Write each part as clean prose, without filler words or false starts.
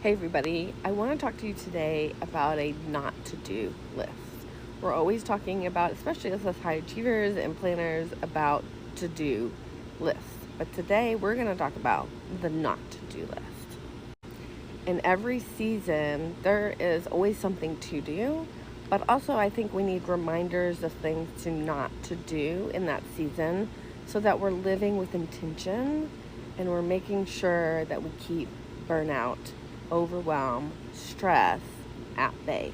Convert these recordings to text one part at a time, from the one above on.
Hey everybody, I want to talk to you today about a not to do list. We're always talking about, especially as us high achievers and planners, about to do lists. But today we're going to talk about the not to do list. In every season, there is always something to do, but also I think we need reminders of things to not to do in that season so that we're living with intention and we're making sure that we keep burnout, overwhelm, stress at bay.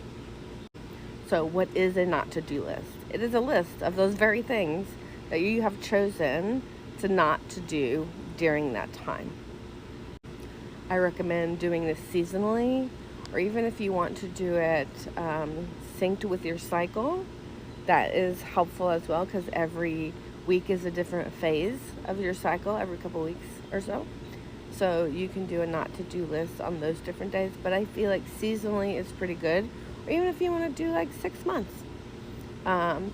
So, what is a not to do list? It is a list of those very things that you have chosen to not to do during that time. I recommend doing this seasonally, or even if you want to do it synced with your cycle, that is helpful as well because every week is a different phase of your cycle, every couple weeks or so. So you can do a not to do list on those different days, but I feel like seasonally is pretty good. Or even if you want to do like 6 months,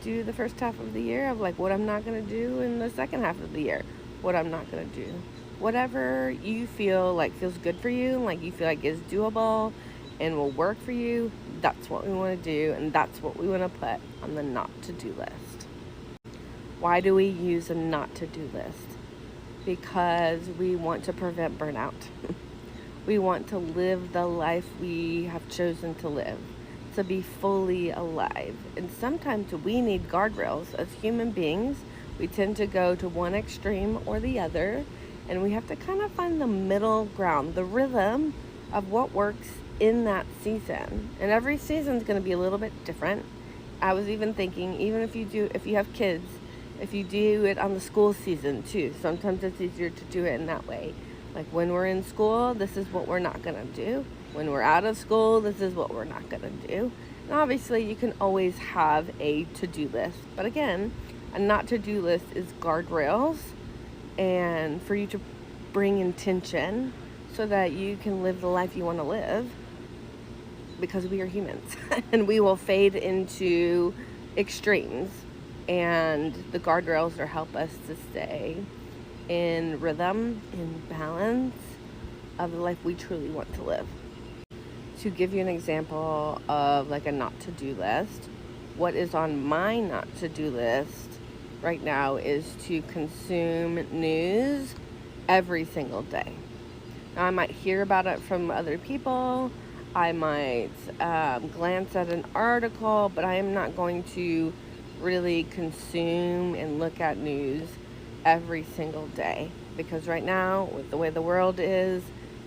do the first half of the year of like what I'm not going to do in the second half of the year, what I'm not going to do. Whatever you feel like feels good for you, like you feel like is doable and will work for you, that's what we want to do, and that's what we want to put on the not to do list. Why do we use a not to do list? Because we want to prevent burnout. We want to live the life we have chosen to live, to be fully alive. And sometimes we need guardrails. As human beings, we tend to go to one extreme or the other, and we have to kind of find the middle ground, the rhythm of what works in that season. And every season is going to be a little bit different. I was even thinking, even if you have kids, if you do it on the school season too, sometimes it's easier to do it in that way. Like when we're in school, this is what we're not going to do. When we're out of school, this is what we're not going to do. And obviously, you can always have a to-do list. But again, a not to-do list is guardrails and for you to bring intention so that you can live the life you want to live, because we are humans and we will fade into extremes, and the guardrails are help us to stay in rhythm, in balance of the life we truly want to live. To give you an example of like a not to do list, what is on my not to do list right now is to consume news every single day. Now, I might hear about it from other people. I might glance at an article, but I am not going to really consume and look at news every single day, because right now, with the way the world is,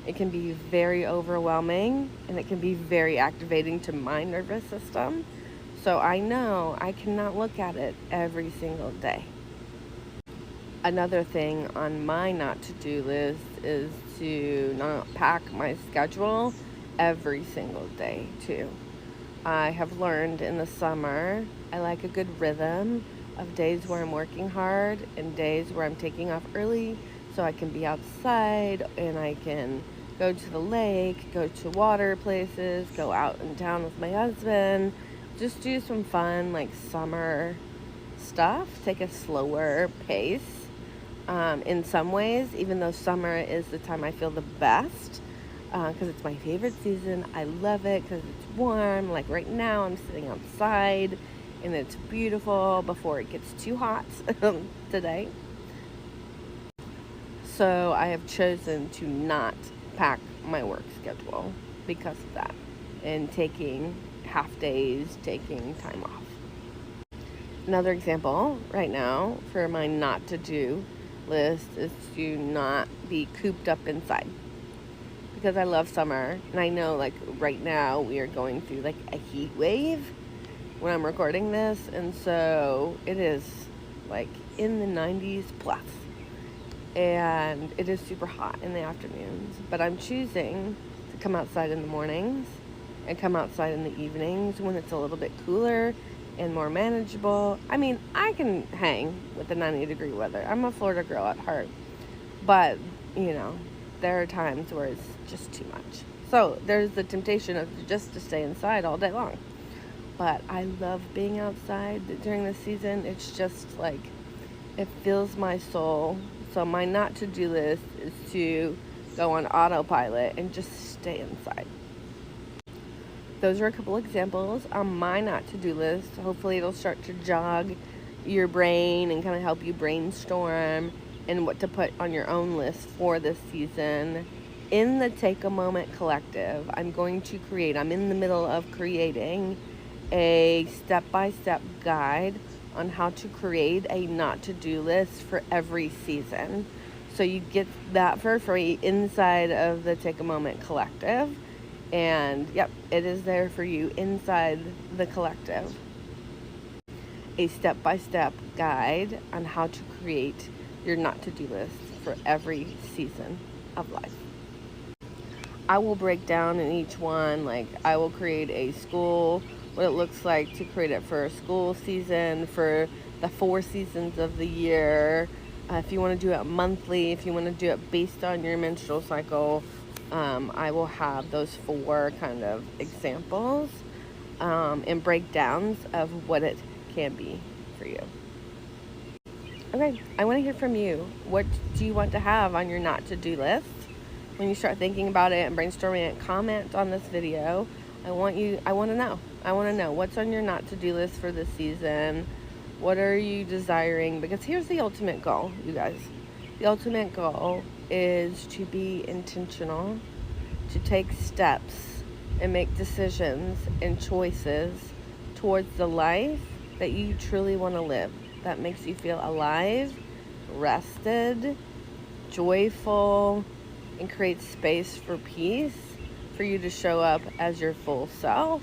it can be very overwhelming and it can be very activating to my nervous system. So I know I cannot look at it every single day. Another thing on my not to do list is to not pack my schedule every single day too. I have learned in the summer I like a good rhythm of days where I'm working hard and days where I'm taking off early so I can be outside and I can go to the lake, go to water places, go out in town with my husband, just do some fun like summer stuff, take a slower pace. In some ways, even though summer is the time I feel the best, because it's my favorite season. I love it because it's warm. Like right now, I'm sitting outside and it's beautiful before it gets too hot today. So I have chosen to not pack my work schedule because of that, and taking half days, taking time off. Another example right now for my not to do list is to not be cooped up inside, because I love summer, and I know like right now we are going through like a heat wave when I'm recording this, and so it is like in the 90s plus, and it is super hot in the afternoons, but I'm choosing to come outside in the mornings and come outside in the evenings when it's a little bit cooler and more manageable. I mean, I can hang with the 90-degree weather. I'm a Florida girl at heart, but there are times where it's just too much. So there's the temptation of just to stay inside all day long. But I love being outside during the season. It's just like, it fills my soul. So my not to do list is to go on autopilot and just stay inside. Those are a couple examples on my not to do list. Hopefully it'll start to jog your brain and kind of help you brainstorm and what to put on your own list for this season. In the Take a Moment Collective, I'm in the middle of creating a step-by-step guide on how to create a not to do list for every season. So you get that for free inside of the Take a Moment Collective. And yep, it is there for you inside the collective. A step-by-step guide on how to create your not to do list for every season of life. I will break down in each one, like I will create a school, what it looks like to create it for a school season, for the 4 seasons of the year. If you want to do it monthly, if you want to do it based on your menstrual cycle, I will have those 4 kind of examples and breakdowns of what it can be for you. Okay, I want to hear from you. What do you want to have on your not to do list? When you start thinking about it and brainstorming it, comment on this video. I want to know. I want to know what's on your not to do list for this season. What are you desiring? Because here's the ultimate goal, you guys. The ultimate goal is to be intentional, to take steps and make decisions and choices towards the life that you truly want to live, that makes you feel alive, rested, joyful, and creates space for peace for you to show up as your full self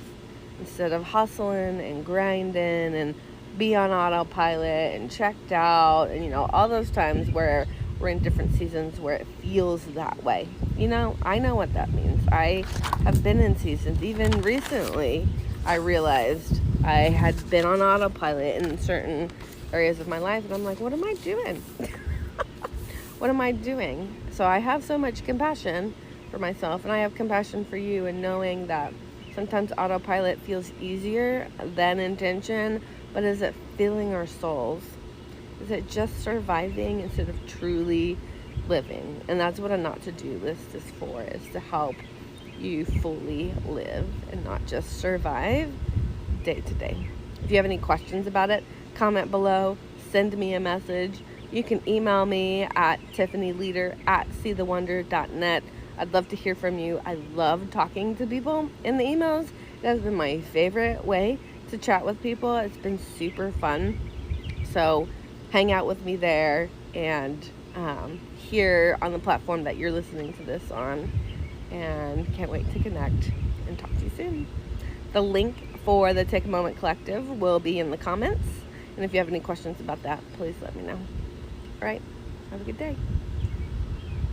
instead of hustling and grinding and be on autopilot and checked out and all those times where we're in different seasons where it feels that way. I know what that means. I have been in seasons. Even recently, I realized I had been on autopilot in certain areas of my life, and I'm like, what am I doing? What am I doing? So I have so much compassion for myself, and I have compassion for you, and knowing that sometimes autopilot feels easier than intention, but is it filling our souls? Is it just surviving instead of truly living? And that's what a not to do list is for, is to help you fully live and not just survive day to day. If you have any questions about it, comment below, send me a message. You can email me at tiffanyleader@seethewonder.net. I'd love to hear from you. I love talking to people in the emails. It has been my favorite way to chat with people. It's been super fun. So hang out with me there and here on the platform that you're listening to this on. And can't wait to connect and talk to you soon. The link for the Take a Moment Collective will be in the comments. And if you have any questions about that, please let me know. All right, have a good day.